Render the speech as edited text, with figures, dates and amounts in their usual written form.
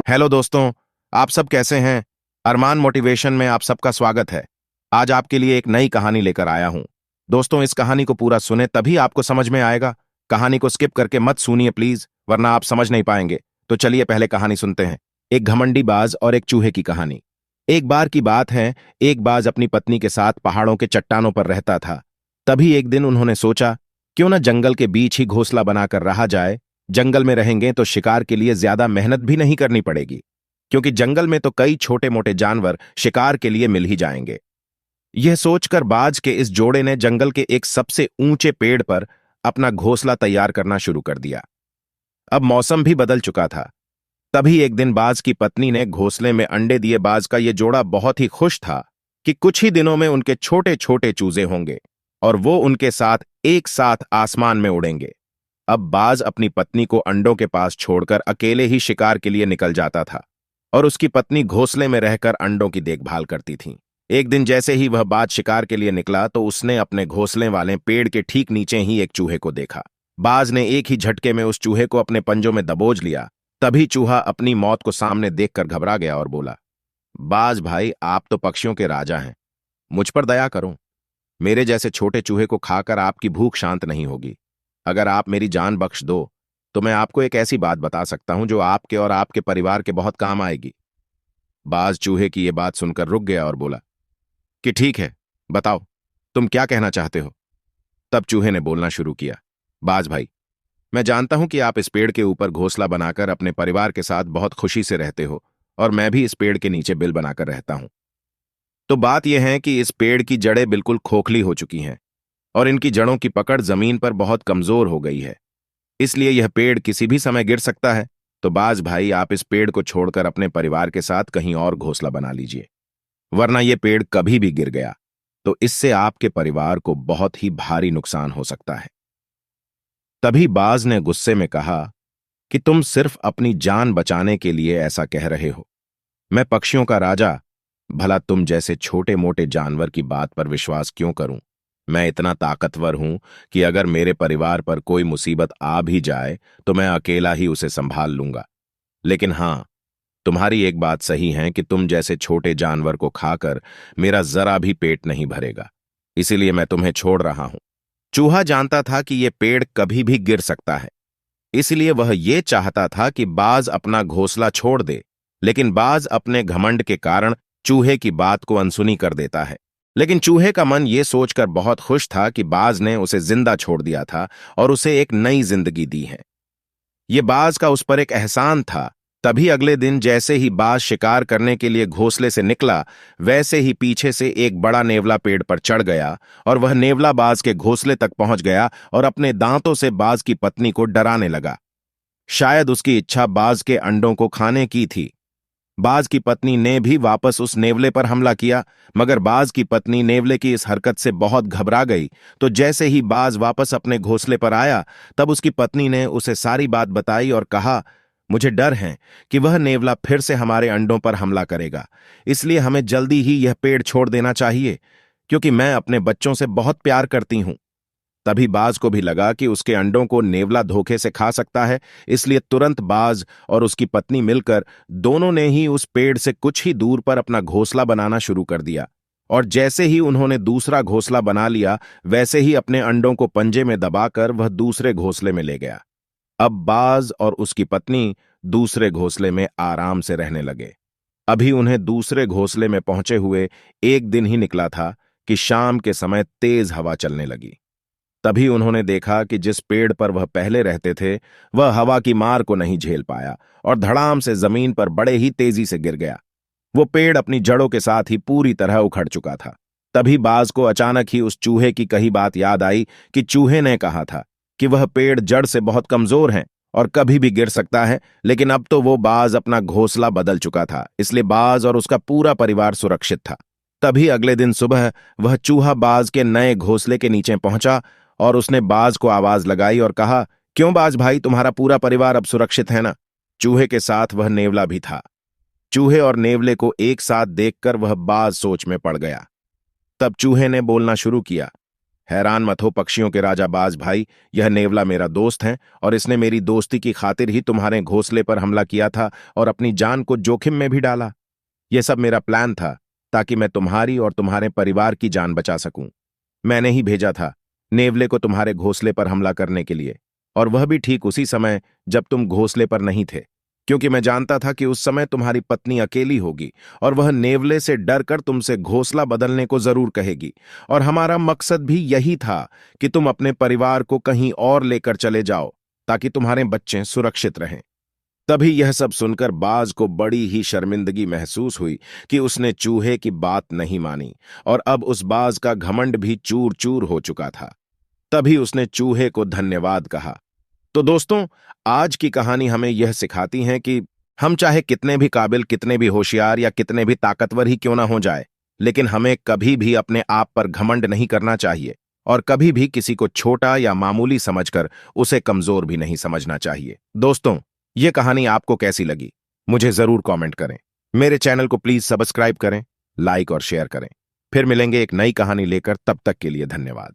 Hello दोस्तों। आप सब कैसे हैं? अरमान मोटिवेशन में आप सबका स्वागत है। आज आपके लिए एक नई कहानी लेकर आया हूं। दोस्तों, इस कहानी को पूरा सुने तभी आपको समझ में आएगा। कहानी को स्किप करके मत सुनिए प्लीज, वरना आप समझ नहीं पाएंगे। तो चलिए पहले कहानी सुनते हैं। एक घमंडी बाज और एक चूहे की कहानी। एक बार की बात है, एक बाज अपनी पत्नी के साथ पहाड़ों के चट्टानों पर रहता था। तभी एक दिन उन्होंने सोचा, क्यों न जंगल के बीच ही घोंसला बनाकर रहा जाए। जंगल में रहेंगे तो शिकार के लिए ज्यादा मेहनत भी नहीं करनी पड़ेगी, क्योंकि जंगल में तो कई छोटे मोटे जानवर शिकार के लिए मिल ही जाएंगे। यह सोचकर बाज के इस जोड़े ने जंगल के एक सबसे ऊंचे पेड़ पर अपना घोंसला तैयार करना शुरू कर दिया। अब मौसम भी बदल चुका था। तभी एक दिन बाज की पत्नी ने घोंसले में अंडे दिए। बाज का यह जोड़ा बहुत ही खुश था कि कुछ ही दिनों में उनके छोटे छोटे चूजे होंगे और वो उनके साथ एक साथ आसमान में उड़ेंगे। अब बाज अपनी पत्नी को अंडों के पास छोड़कर अकेले ही शिकार के लिए निकल जाता था और उसकी पत्नी घोंसले में रहकर अंडों की देखभाल करती थी। एक दिन जैसे ही वह बाज शिकार के लिए निकला तो उसने अपने घोंसले वाले पेड़ के ठीक नीचे ही एक चूहे को देखा। बाज ने एक ही झटके में उस चूहे को अपने पंजों में दबोच लिया। तभी चूहा अपनी मौत को सामने देखकर घबरा गया और बोला, बाज भाई, आप तो पक्षियों के राजा हैं, मुझ पर दया करो। मेरे जैसे छोटे चूहे को खाकर आपकी भूख शांत नहीं होगी। अगर आप मेरी जान बख्श दो तो मैं आपको एक ऐसी बात बता सकता हूं जो आपके और आपके परिवार के बहुत काम आएगी। बाज चूहे की यह बात सुनकर रुक गया और बोला कि ठीक है, बताओ तुम क्या कहना चाहते हो। तब चूहे ने बोलना शुरू किया, बाज भाई, मैं जानता हूं कि आप इस पेड़ के ऊपर घोंसला बनाकर अपने परिवार के साथ बहुत खुशी से रहते हो और मैं भी इस पेड़ के नीचे बिल बनाकर रहता हूं। तो बात यह है कि इस पेड़ की जड़ें बिल्कुल खोखली हो चुकी हैं और इनकी जड़ों की पकड़ जमीन पर बहुत कमजोर हो गई है, इसलिए यह पेड़ किसी भी समय गिर सकता है। तो बाज भाई, आप इस पेड़ को छोड़कर अपने परिवार के साथ कहीं और घोंसला बना लीजिए, वरना यह पेड़ कभी भी गिर गया तो इससे आपके परिवार को बहुत ही भारी नुकसान हो सकता है। तभी बाज ने गुस्से में कहा कि तुम सिर्फ अपनी जान बचाने के लिए ऐसा कह रहे हो। मैं पक्षियों का राजा, भला तुम जैसे छोटे मोटे जानवर की बात पर विश्वास क्यों करूं। मैं इतना ताकतवर हूं कि अगर मेरे परिवार पर कोई मुसीबत आ भी जाए तो मैं अकेला ही उसे संभाल लूंगा। लेकिन हां, तुम्हारी एक बात सही है कि तुम जैसे छोटे जानवर को खाकर मेरा जरा भी पेट नहीं भरेगा, इसीलिए मैं तुम्हें छोड़ रहा हूं। चूहा जानता था कि यह पेड़ कभी भी गिर सकता है, इसलिए वह यह चाहता था कि बाज अपना घोंसला छोड़ दे, लेकिन बाज अपने घमंड के कारण चूहे की बात को अनसुनी कर देता है। लेकिन चूहे का मन यह सोचकर बहुत खुश था कि बाज ने उसे जिंदा छोड़ दिया था और उसे एक नई जिंदगी दी है। यह बाज का उस पर एक एहसान था। तभी अगले दिन जैसे ही बाज शिकार करने के लिए घोंसले से निकला, वैसे ही पीछे से एक बड़ा नेवला पेड़ पर चढ़ गया और वह नेवला बाज के घोंसले तक पहुंच गया और अपने दांतों से बाज की पत्नी को डराने लगा। शायद उसकी इच्छा बाज के अंडों को खाने की थी। बाज की पत्नी ने भी वापस उस नेवले पर हमला किया, मगर बाज की पत्नी नेवले की इस हरकत से बहुत घबरा गई। तो जैसे ही बाज वापस अपने घोंसले पर आया, तब उसकी पत्नी ने उसे सारी बात बताई और कहा, मुझे डर है कि वह नेवला फिर से हमारे अंडों पर हमला करेगा, इसलिए हमें जल्दी ही यह पेड़ छोड़ देना चाहिए, क्योंकि मैं अपने बच्चों से बहुत प्यार करती हूं। तभी बाज को भी लगा कि उसके अंडों को नेवला धोखे से खा सकता है, इसलिए तुरंत बाज और उसकी पत्नी मिलकर दोनों ने ही उस पेड़ से कुछ ही दूर पर अपना घोंसला बनाना शुरू कर दिया। और जैसे ही उन्होंने दूसरा घोंसला बना लिया, वैसे ही अपने अंडों को पंजे में दबाकर वह दूसरे घोंसले में ले गया। अब बाज और उसकी पत्नी दूसरे घोंसले में आराम से रहने लगे। अभी उन्हें दूसरे घोंसले में पहुंचे हुए एक दिन ही निकला था कि शाम के समय तेज हवा चलने लगी। तभी उन्होंने देखा कि जिस पेड़ पर वह पहले रहते थे, वह हवा की मार को नहीं झेल पाया और धड़ाम से जमीन पर बड़े ही तेजी से गिर गया। वो पेड़ अपनी जड़ों के साथ ही पूरी तरह उखड़ चुका था। तभी बाज को अचानक ही उस चूहे की कही बात याद आई कि चूहे ने कहा था कि वह पेड़ जड़ से बहुत कमजोर है और कभी भी गिर सकता है। लेकिन अब तो वो बाज अपना घोंसला बदल चुका था, इसलिए बाज और उसका पूरा परिवार सुरक्षित था। तभी अगले दिन सुबह वह चूहा बाज के नए घोंसले के नीचे पहुंचा और उसने बाज को आवाज लगाई और कहा, क्यों बाज भाई, तुम्हारा पूरा परिवार अब सुरक्षित है ना। चूहे के साथ वह नेवला भी था। चूहे और नेवले को एक साथ देखकर वह बाज सोच में पड़ गया। तब चूहे ने बोलना शुरू किया, हैरान मत हो पक्षियों के राजा बाज भाई, यह नेवला मेरा दोस्त है और इसने मेरी दोस्ती की खातिर ही तुम्हारे घोंसले पर हमला किया था और अपनी जान को जोखिम में भी डाला। यह सब मेरा प्लान था ताकि मैं तुम्हारी और तुम्हारे परिवार की जान बचा सकूं। मैंने ही भेजा था नेवले को तुम्हारे घोंसले पर हमला करने के लिए, और वह भी ठीक उसी समय जब तुम घोंसले पर नहीं थे, क्योंकि मैं जानता था कि उस समय तुम्हारी पत्नी अकेली होगी और वह नेवले से डरकर तुमसे घोंसला बदलने को जरूर कहेगी। और हमारा मकसद भी यही था कि तुम अपने परिवार को कहीं और लेकर चले जाओ ताकि तुम्हारे बच्चे सुरक्षित रहें। तभी यह सब सुनकर बाज को बड़ी ही शर्मिंदगी महसूस हुई कि उसने चूहे की बात नहीं मानी, और अब उस बाज का घमंड भी चूर चूर हो चुका था। तभी उसने चूहे को धन्यवाद कहा। तो दोस्तों, आज की कहानी हमें यह सिखाती है कि हम चाहे कितने भी काबिल, कितने भी होशियार या कितने भी ताकतवर ही क्यों ना हो जाए, लेकिन हमें कभी भी अपने आप पर घमंड नहीं करना चाहिए और कभी भी किसी को छोटा या मामूली समझकर उसे कमजोर भी नहीं समझना चाहिए। दोस्तों, यह कहानी आपको कैसी लगी मुझे जरूर कमेंट करें। मेरे चैनल को प्लीज सब्सक्राइब करें, लाइक और शेयर करें। फिर मिलेंगे एक नई कहानी लेकर, तब तक के लिए धन्यवाद।